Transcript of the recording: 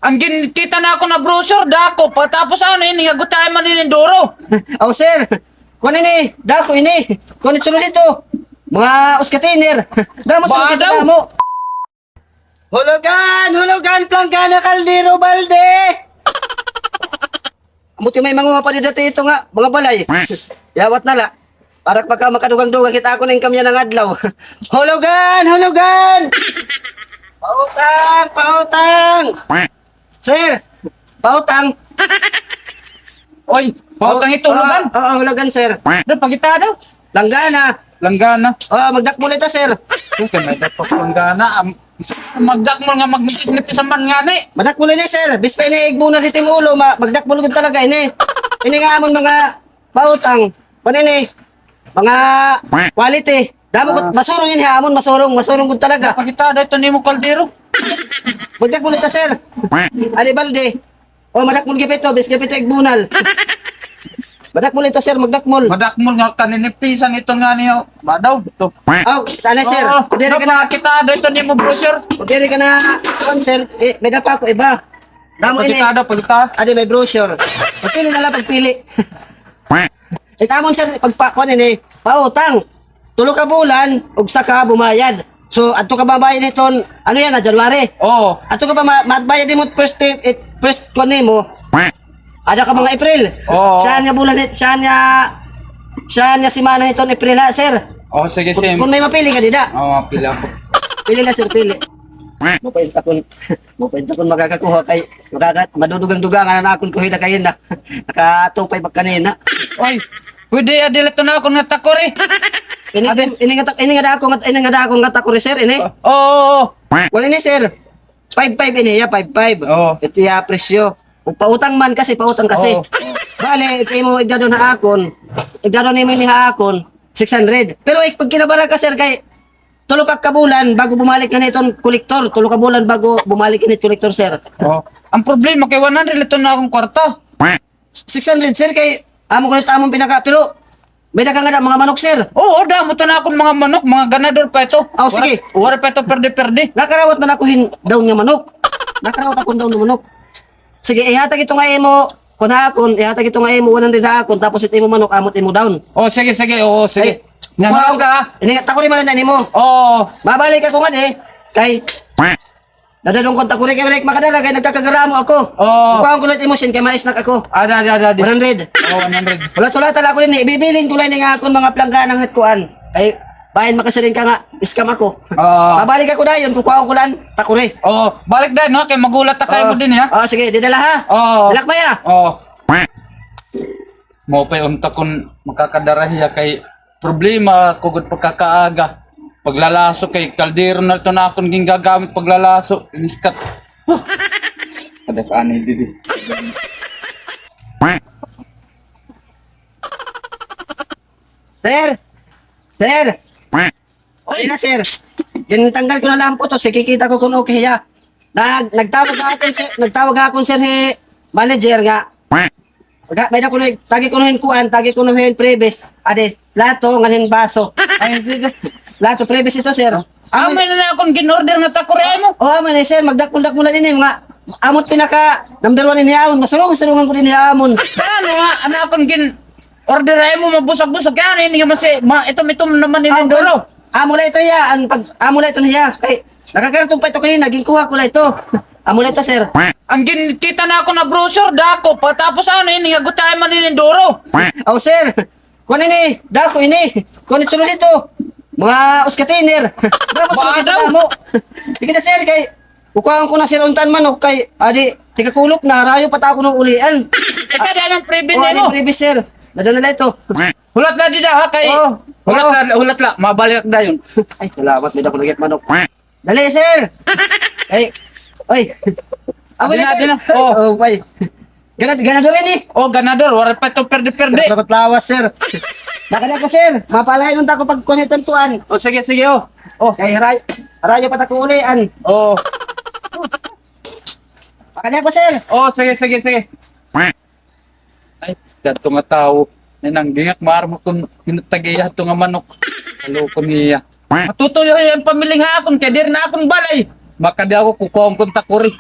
Ang kita na ako na brochure, dako. Patapos ano ini, agot tayo maninindoro. Oh, sir. Kunin ni, dako ini. Kunin sulod dito. Mga uskatiner. Damo sulod dito Badaw. mo. Hulugan, planggana, kaldero, balde. Amuti may manguha pa dito ito nga, mga balay. Yawat na la. Para pagka makadugang-dugang kita ako ng kamya ng adlaw. Hulugan! Pautang! Sir, pautang. Oy, pautang ito, hulugan. Oo, hulugan, sir. Doon, pagita daw. Langgana. Langgana. Magdakmo ito, sir. Okay, may dapat langgana. Magdakmol nga magnitis-nipis ang man nga ni. Magdakmo ni, sir. Bispa ini igmuna dito yung ulo. Magdakmo gud talaga ini. Ini nga amon mga pautang. Kuno ini. Mga quality. Damo gud masurong ini amon, masurong gud talaga. Pagita daw ito ni mo kaldero. Magdakmo ito, sir. Ali balde. Magdakmo gipito, bis gipito igbunal. Magdakmo ito, sir, magdakmol. Madakmol nga kaninipisan ito nga niyo. Badaw. Ito. Sana, sir. Diri ka na, Kita daw ito ni mo brochure. diri ka na, sir. May dapa ko iba. Damo ini. Pagita daw, pagita. Adi may brochure. Pagpili na lang pagpili. Itamon, sir, pagpakuan ini, pautang. 3 ka bulan, ug saka bumayad. So, ato ka babayad nito, ano yan, January. Oo. Ato ka ba matbayad mo first kuan nimo. Ada ka mga April. Oo. Siya nga bulan siya nga simana ito April ha, sir. Oh, sige, sige. Kung may mapili ka dida. Oo, pila ko. Pili na, sir, pili. Mupainta kun makakakuha kay madudugang-dugangan na akong kuhida kayo na. Nakatupay pag kanina. Oy, pwede adil ito na ako nga takori. Ini nga da akong katakuri, sir, ini. Oo. Wala ni, sir. 5-5 ini ya, 5-5. Oo. Ito ya presyo. Kung pautang kasi. Oo. Bale, kay mo igdado na akon. Igdado ni may akon 600. Pero pag kinabara ka, sir, kay 3 ka bulan bago bumalik ka nitong kolektor. 3 ka bulan bago bumalik ka nitong kolektor, sir. Oh. Ang problema kay 100 ito na akong kwarta. 600, sir, kay amo ko nito among pinaka. Pero may dagang nga mga manok, sir. Oo, damo to na akong mga manok, mga ganador pa ito. Oh, sige. Wala pa ito perde-perde. Nakarawat man ako daw nga manok. Nakarawat ako daw nga manok. Sige, ihatag ito nga imo. Ihatag ito nga imo 100 na akon. Tapos ito imo manok, amot imo down. Oh, sige, sige. Oo, sige. Wow. Nangyay ka. Iningat ako rin man na nimo. Oo. Babalik ako nga kay dadadong kontak ko rin kay makadala kay nagkakagaramo ako. Oo. Kuhaan ko lang emotion kay maisnak ako. Ada. 100. Oo, 100. Wala tala ko rin ibibilin ko lang nga akong mga plangganang hatkuan. Ay bayan makasirin ka nga scam ako. Oo. Babalik ako dayon kukuhaan ko lang takure. Oo, balik din, no? Kay magulat na kayo mo din, ha? Sige, didala ha. Oo. Dalak maya. Oo. Mo pa unta kun makakadarahiya kay problema kugod pagkakaaga. Paglalaso kay kaldero na ito na akong ginagamit paglalaso. Iniskat. Kada ka ani didi. Sir. Okay na, sir. Yan tanggal ko na lang po to. Sige, kita ko kung okay ya. Nagtawag akong sir manager nga. May na kuno tagi kuno kuan, tagi kuno previous. Ade, plato nganin baso. Ay, didi. Plato previous ito, sir. Amay na akong ginorder nga takore mo. Aman sir, magdakpul-dakpul na din mga amot pinaka number 1 ni Hamon. Masurong-surungan ko din ni Hamon. Ano nga, ano akong order ay mo mabusag-busag yan. Hindi naman itom naman nilindolo. Amula ito ya, amula ito niya. Kay nakakaratong pa ito kayo, naging kuha ko na ito. Amula ito, sir. Ang kita na ako na brochure, dako. Patapos ano ini, agot tayo maninindoro. Oh, sir. Kunin ni, dako ini. Kunin sulod dito. Mga uskatiner. Dapat sulod dito Badaw. mo. Sige na, sir, kay kukuhaan ko na sir untan manok kay adi tika-kulok na rayo pata ako ng ulian. Ito din ang preview Oh, adi mo. previous, sir. Nadala na ito. Hulat na dida ha kay. Oo. Hulat la, mabalik na yun. Ay, salamat. May dako nagit manok. Dali, sir. Ay. Oy. Amo Adi na, na, adi sir. na. Oo. Oh, bay. Ganado rin eh. Oh, ganador, wala pa ito perde-perde. Dapat lawas, sir. Nakada ko, sir. Mapalahin nung tako pag kuniton tuan. Oh, sige, oh. Oh, Kay rayo pata ko ulian. oh. Makanya ko, sir. Oh, sige. Ay, dato nga tao. Nang gingak maarmo kung pinutagiya ito nga manok. Halo ko niya. Matutuyo yung pamiling ha akong kaya dir na akong balay. Baka di ako kukuha ang kontak ko rin.